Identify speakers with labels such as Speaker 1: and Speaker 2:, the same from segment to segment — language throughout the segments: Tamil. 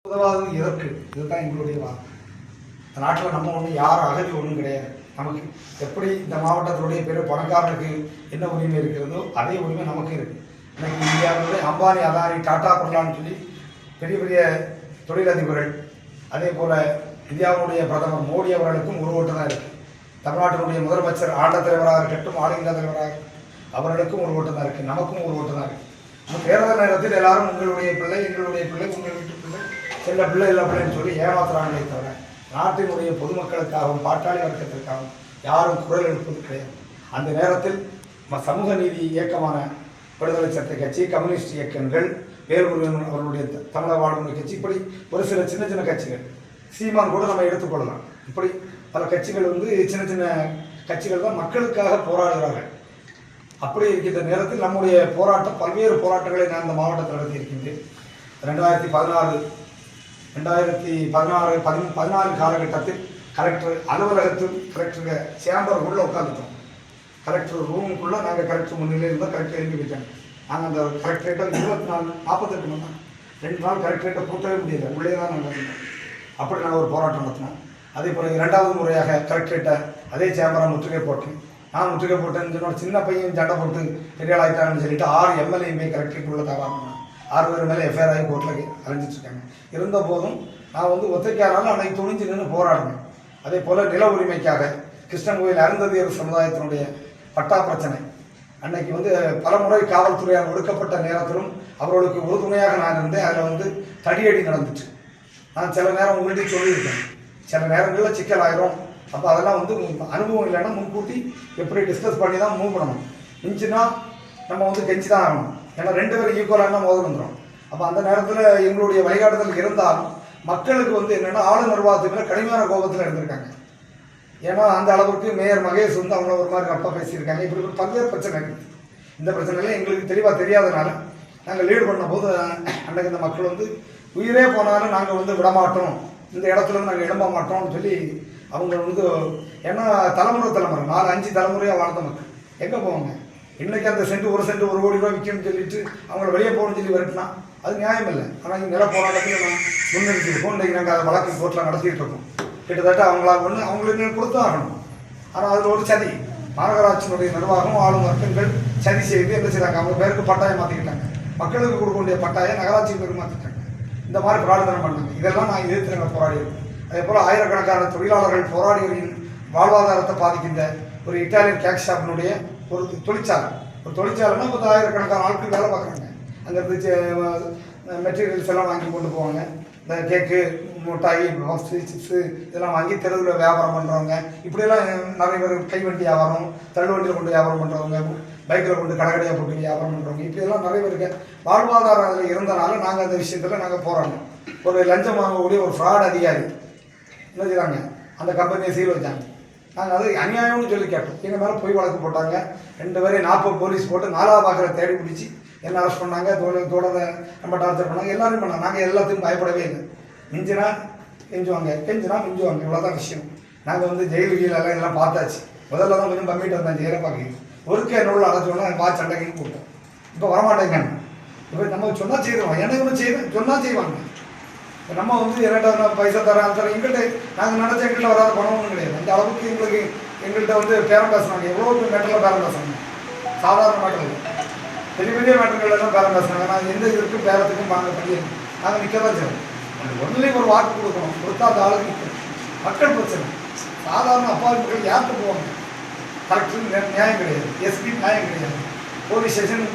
Speaker 1: உதவாது எதற்கு? இதுதான் எங்களுடைய வாதம். இந்த நாட்டில் நம்ம ஒன்றும் யார் அகதி ஒன்றும் கிடையாது. நமக்கு எப்படி இந்த மாவட்டத்தினுடைய பெரிய பணக்காரனுக்கு என்ன உரிமை இருக்கிறதோ அதே உரிமை நமக்கு இருக்குது. இன்னைக்கு இந்தியாவினுடைய அம்பானி, அதானி, டாடா, பிர்லான்னு சொல்லி பெரிய பெரிய தொழிலதிபர்கள், அதே போல் இந்தியாவுடைய பிரதமர் மோடி அவர்களுக்கும் ஒரு ஓட்டு தான் இருக்குது. தமிழ்நாட்டினுடைய முதலமைச்சர் ஆண்ட தலைவராக இருக்கட்டும், ஆளுங்கிற தலைவராக அவர்களுக்கும் ஒரு ஓட்டு தான் இருக்குது. நமக்கும் ஒரு ஓட்டு தான் இருக்குது. நம்ம தேர்தல் நேரத்தில் எல்லாரும் உங்களுடைய பிள்ளை, எங்களுடைய பிள்ளை, உங்கள் வீட்டு பிள்ளை, செல்ல பிள்ளை இல்லை பிள்ளைன்னு சொல்லி ஏமாத்துறாங்களே தவிர நாட்டினுடைய பொதுமக்களுக்காகவும் பாட்டாளி வர்க்கத்திற்காகவும் யாரும் குரல் எழுப்பது கிடையாது. அந்த நேரத்தில் சமூக நீதி இயக்கமான விடுதலை சட்ட கட்சி, கம்யூனிஸ்ட் இயக்கங்கள், வேல்முருகன் அவர்களுடைய தமிழக வாழ்வுரிமை கட்சி, இப்படி ஒரு சில சின்ன சின்ன கட்சிகள், சீமான் கூட நம்ம எடுத்துக்கொள்ளலாம். இப்படி பல கட்சிகள் சின்ன சின்ன கட்சிகள் தான் மக்களுக்காக போராடுகிறார்கள். அப்படி இருக்கின்ற நேரத்தில் நம்முடைய போராட்டம், பல்வேறு போராட்டங்களை நான் இந்த மாவட்டத்தில் நடத்தி இருக்கின்றேன். 2016 காலகட்டத்தில் கலெக்டர் அலுவலகத்தில் கலெக்டர் சேம்பர் உள்ள உட்காந்துட்டோம். கலெக்டர் ரூமுக்குள்ளே நாங்கள் கலெக்டர் முன்னிலையில் இருந்தால் கலெக்டர் எழுதி வச்சாங்க. நாங்கள் அந்த கலெக்டரேட்டை 48 மணி நேரம் 2 நாள் கலெக்டரேட்டை பூட்டவே முடியல, உள்ளே தான் நாங்கள் இருந்தோம். அப்படி நாங்கள் ஒரு போராட்டம் நடத்தினோம். அதே போல் 2வது முறையாக கலெக்டரேட்டை அதே சேம்பராக முற்றுகை போட்டேன். நான் முற்றுகை போட்டேன்னு சொன்ன ஒரு சின்ன பையன் சண்டை போட்டு பெரிய ஆளாயிட்டாங்கன்னு சொல்லிட்டு 6 எம்எல்ஏ கலெக்டரேட்டுக்குள்ளே தராங்க. 6 பேர் மேலே எஃப்ஐஆர் ஆகி கோர்ட்டில் அலைஞ்சிட்ருக்காங்க. இருந்த போதும் நான் ஒத்தைக்காராலும் அன்னைக்கு துணிஞ்சு நின்று போராடினேன். அதே போல் நில உரிமைக்காக கிருஷ்ணன் கோயில் அருந்ததியர் சமுதாயத்தினுடைய பட்டா பிரச்சனை அன்னைக்கு பல முறை காவல்துறையால் ஒடுக்கப்பட்ட நேரத்திலும் அவர்களுக்கு உறுதுணையாக நான் இருந்தேன். அதில் தடியடி நடந்துச்சு. நான் சில நேரம் உங்கள்கிட்ட சொல்லியிருக்கேன், சில நேரங்களில் சிக்கல் ஆயிரும். அப்போ அதெல்லாம் அனுபவம் இல்லைன்னா முன்கூட்டி எப்படி டிஸ்கஸ் பண்ணி தான் மூவ் பண்ணணும். மிஞ்சினா நம்ம கெஞ்சி தான் ஆகணும். ஏன்னா 2 பேரும் ஈக்குவலாக மோதல் வந்துடும். அப்போ அந்த நேரத்தில் எங்களுடைய வழிகாட்டுதல் இருந்தாலும் மக்களுக்கு என்னென்னா ஆளு நிர்வாகத்துக்கு மேலே கடுமையான கோபத்தில் இருந்திருக்காங்க. ஏன்னா அந்த அளவுக்கு மேயர் மகேஷ் அவங்கள ஒரு மாதிரி அப்பா பேசியிருக்காங்க. இப்படி பல்வேறு பிரச்சனை இருக்குது. இந்த பிரச்சனைலாம் எங்களுக்கு தெளிவாக தெரியாதனால நாங்கள் லீடு பண்ணும்போது அன்றைக்கு இந்த மக்கள் உயிரே போனாலும் நாங்கள் விடமாட்டோம், இந்த இடத்துலேருந்து நாங்கள் எழும்ப மாட்டோம்னு சொல்லி அவங்க ஏன்னா தலைமுறை 4-5 தலைமுறையாக வாழ்ந்த மக்கள் எங்கே போவாங்க? இன்றைக்கி அந்த சென்ட் 1 சென்ட் 1 கோடி ரூபா விற்கணும்னு சொல்லிட்டு அவங்கள வெளியே போகணும்னு சொல்லி விரட்டினா அது நியாயம் இல்லை. ஆனால் நில போராட்டத்தில் நான் முன்னெடுத்துருக்கோம். இன்றைக்கி நாங்கள் அதை வழக்கு கோர்ட்டில் நடத்திட்டு இருக்கோம். கிட்டத்தட்ட அவங்களுக்கு கொடுத்து ஆகணும். ஆனால் அதில் ஒரு சதி, மாநகராட்சியினுடைய நிர்வாகம், ஆளும் வர்க்கங்கள் சதி செய்து என்ன செய்கிறாங்க, அவங்க பேருக்கு பட்டாயம் மாற்றிக்கிட்டாங்க. மக்களுக்கு கொடுக்க வேண்டிய பட்டாயம் நகராட்சி பேருக்கு மாற்றிட்டாங்க. இந்த மாதிரி பிரார்த்தனை பண்ணாங்க. இதெல்லாம் நான் எதிர்த்து நாங்கள் போராடியிருக்கோம். அதே போல் ஆயிரக்கணக்கான தொழிலாளர்கள் போராடிகளின் வாழ்வாதாரத்தை பாதிக்கின்ற ஒரு இட்டாலியன் கேக் ஷாப்பினுடைய ஒரு தொழிற்சாலைன்னா 10,000கணக்கான ஆட்கள் வேலை பார்க்குறாங்க. அங்கேருந்து மெட்டீரியல்ஸ் எல்லாம் வாங்கி கொண்டு போவாங்க. இந்த கேக்கு, மிட்டாயி, சிப்ஸு இதெல்லாம் வாங்கி தெருவில் வியாபாரம் பண்ணுறவங்க, இப்படியெல்லாம் நிறைய பேர் கைவண்டி வியாபாரம், தள்ளுவண்டியில் கொண்டு வியாபாரம் பண்ணுறவங்க, பைக்கில் கொண்டு கடைக்கடையாக போட்டு வியாபாரம் பண்ணுறவங்க, இப்படியெல்லாம் நிறைய பேருக்கு வாழ்வாதாரம் அதில் இருந்தனால நாங்கள் அந்த விஷயத்தில் நாங்கள் போராடணும். ஒரு லஞ்சம் வாங்கக்கூடிய ஒரு ஃப்ராட் அதிகாரி என்ன செய்கிறாங்க, அந்த கம்பெனியை சீல் வச்சாங்க. நாங்கள் அது அநியாயம்னு சொல்லி கேட்டோம். எங்கள் மேலே போய் வழக்கு போட்டாங்க. 2 பேரையும் 40 போலீஸ் போட்டு 4வது பார்க்குற தேடி பிடிச்சி என்ன அரெஸ்ட் பண்ணாங்க. தொடர்ந்து நம்ம டார்ச்சர் பண்ணாங்க. எல்லாரும் பண்ணாங்க. நாங்கள் எல்லாத்தையும் பயப்படவே இல்லை. மிஞ்சினா மிஞ்சுவாங்க, மிஞ்சுவாங்க, இவ்வளோதான் விஷயம். நாங்கள் ஜெயில் கீழெல்லாம் எல்லாம் பார்த்தாச்சு. முதல்ல தான் கொஞ்சம் பம்மிட்டு வந்தேன் ஜெயிலை பார்க்க. ஒருக்க என்னோட அழைச்சோன்னா சண்டைக்கு கூப்பிட்டோம். இப்போ வரமாட்டேங்க. இப்போ நம்ம சொன்னால் செய்வோம். எனக்கு ஒன்று செய்வேன் சொன்னால் செய்வாங்க. நம்ம இரண்டாவது பைசா தரேன் தரேன் எங்கள்கிட்ட நாங்கள் நினச்ச எங்கள்கிட்ட வராத பணம் ஒன்றும் கிடையாது. அந்த அளவுக்கு எங்கள்கிட்ட பேரம் பேசுனாங்க. எவ்வளோ மேட்டரில் பேரம் பேசுனாங்க. சாதாரண மேட்டர் பெரிய பெரிய மேட்டர்கள் எல்லாம் பேரம் பேசுனாங்க. நாங்கள் எந்த இதற்கும் பேரத்துக்கும் வாங்க பண்ணி நாங்கள் நிற்க தான் செய்வோம். ஒன்றுலேயும் ஒரு வாக்கு கொடுக்கணும், கொடுத்தா அந்த ஆளுக்கு நிற்கும். மக்கள் பிரச்சனை சாதாரண அப்பாவி மக்கள் யாருக்கு போவாங்க? கலெக்டருக்கு நியாயம் கிடையாது, எஸ்பி நியாயம் கிடையாது, போலீஸ் ஸ்டேஷன்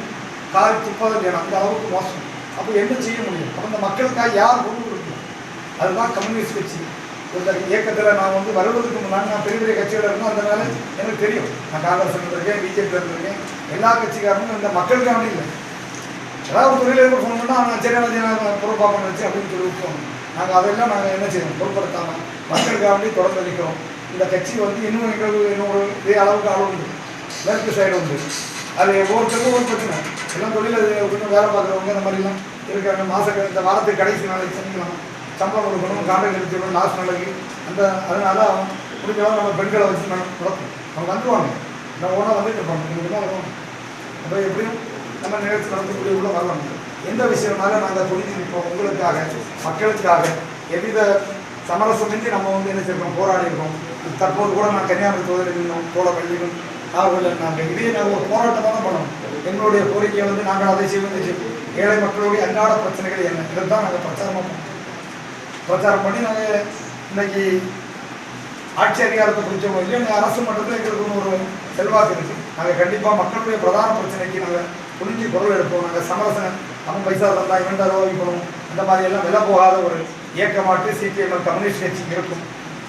Speaker 1: காரி துப்பாத வேணும். அந்த அளவுக்கு மோசம். அப்போ என்ன செய்ய முடியும்? அப்போ இந்த மக்களுக்காக யார் பொருள் கொடுக்கணும்? அதுதான் கம்யூனிஸ்ட் கட்சி. இந்த இயக்கத்தில் நான் வருவதற்கு முன்னாடி நான் பெரிய பெரிய கட்சியில் இருந்தேன். அதனால எனக்கு தெரியும். நான் காங்கிரஸ் இருந்திருக்கேன், பிஜேபியில் இருந்திருக்கேன். எல்லா கட்சிக்காரனும் இந்த மக்களுக்காக இல்லை. ஏதாவது ஒரு தொழிலதிபர் ஃபோன் பண்ணால் நான் சரி பொறுப்பாக வச்சு அப்படின்னு சொல்லி விட்டுருவோம். நாங்கள் அதெல்லாம் நாங்கள் என்ன செய்யணும்? பொருட்படுத்தாமல் மக்களுக்காக தொடர்ந்து அளிக்கிறோம். இந்த கட்சி இன்னும் எங்களுக்கு இன்னொரு இதே அளவுக்கு உண்டு. மேற்கு சைடு உண்டு. அது ஒவ்வொருத்தருக்கும் ஒரு பிரச்சனை. எல்லாம் தொழில் வேலை பார்க்குறவங்க இந்த மாதிரிலாம் இருக்கிறாங்க. இந்த வாரத்துக்கு கடைசி நாளைக்கு சந்திக்கலாம், சம்பளம் கொடுக்கணும், கான்ட்ராக்ட் எடுத்துக்கணும், லாஸ்ட் நாளைக்கு அதனால முடிஞ்சாலும் நம்ம பெண்களை வச்சு நடக்கும். அவங்க வந்துடுவாங்க. நம்ம ஒன்றா வந்துட்டு இருப்பாங்க. எங்களுக்கு தான் வருவாங்க. அப்போ எப்படியும் நம்ம நிகழ்ச்சி நடத்தக்கூடிய உள்ள வரலாம். எந்த விஷயம்னாலும் நாங்கள் துணிஞ்சு நிற்போம். உங்களுக்காக, மக்களுக்காக எவ்வித சமரசமின்றி நம்ம என்ன செய்யணும், போராடி இருக்கோம். தற்போது கூட நான் கன்னியாகுமரி தொகுதியில் நின்றோம், தோழப்பள்ளியும் நாகர்கோவில். நாங்கள் இதே நாங்கள் ஒரு போராட்டமாக தான் பண்ணோம். எங்களுடைய கோரிக்கையை நாங்கள் அதை செய்வோம். ஏழை மக்களுடைய அன்றாட பிரச்சனைகள் என்ன, இதை தான் நாங்கள் பிரச்சாரம் பண்ணி நாங்கள் இன்னைக்கு ஆட்சி அதிகாரத்தை பிடிச்சவங்க இல்லையா, அரசு மட்டத்தில் எங்களுக்கு ஒரு செல்வாக்கு இருக்குது. நாங்கள் கண்டிப்பாக மக்களுடைய பிரதான பிரச்சனைக்கு நாங்கள் துணிஞ்சு குரல் எடுப்போம். நாங்கள் சமரசம் நம்ம பைசா தந்தா இவன் அனுபவிக்கணும், அந்த மாதிரி எல்லாம் விலை போகாத ஒரு இயக்கமாட்டு சிபிஎம் கம்யூனிஸ்ட் கட்சி இருக்கும்.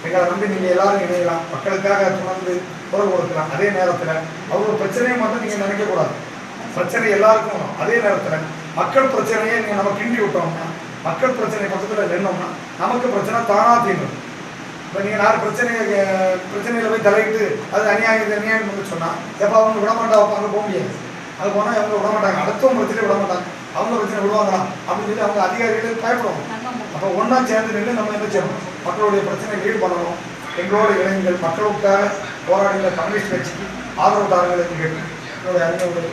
Speaker 1: எங்களை நம்பி நீங்கள் எல்லாரும் இணையலாம், மக்களுக்காக தொடர்ந்து குரல் கொடுக்கலாம். அதே நேரத்தில் அவங்க பிரச்சனையை மட்டும் நீங்கள் நினைக்கக்கூடாது, பிரச்சனை எல்லாருக்கும் வரும். அதே நேரத்தில் மக்கள் பிரச்சனையை நீங்கள் நம்ம கிண்டி விட்டோம்னா, மக்கள் பிரச்சனை பக்கத்தில் நின்னோம்னா நமக்கு பிரச்சனை தானாக தீர்ந்து. இப்போ நீங்கள் நாலு பிரச்சனையில் போய் தலையிட்டு அது அநியாயம் சொன்னால் எப்போ அவங்க விடமாட்டா, அங்கே போக முடியாது. அது போனால் அவங்க விடமாட்டாங்க, அடுத்தவங்க பிரச்சனை விட மாட்டாங்க. அவங்க பிரச்சனை விடுவாங்களா அப்படின்னு சொல்லி அவங்க அதிகாரிகள் பயப்படுவாங்க. அப்போ ஒன்றா சேர்ந்து நின்று நம்ம என்ன செய்யணும், மக்களுடைய பிரச்சனை லீடு பண்ணணும். எங்களோட இளைஞர்கள் மக்களுக்காக போராடுகிற கம்யூனிஸ்ட் கட்சிக்கு ஆதரவு தாருங்கள் என்று கேட்டு என்னுடைய அறிஞர்கள்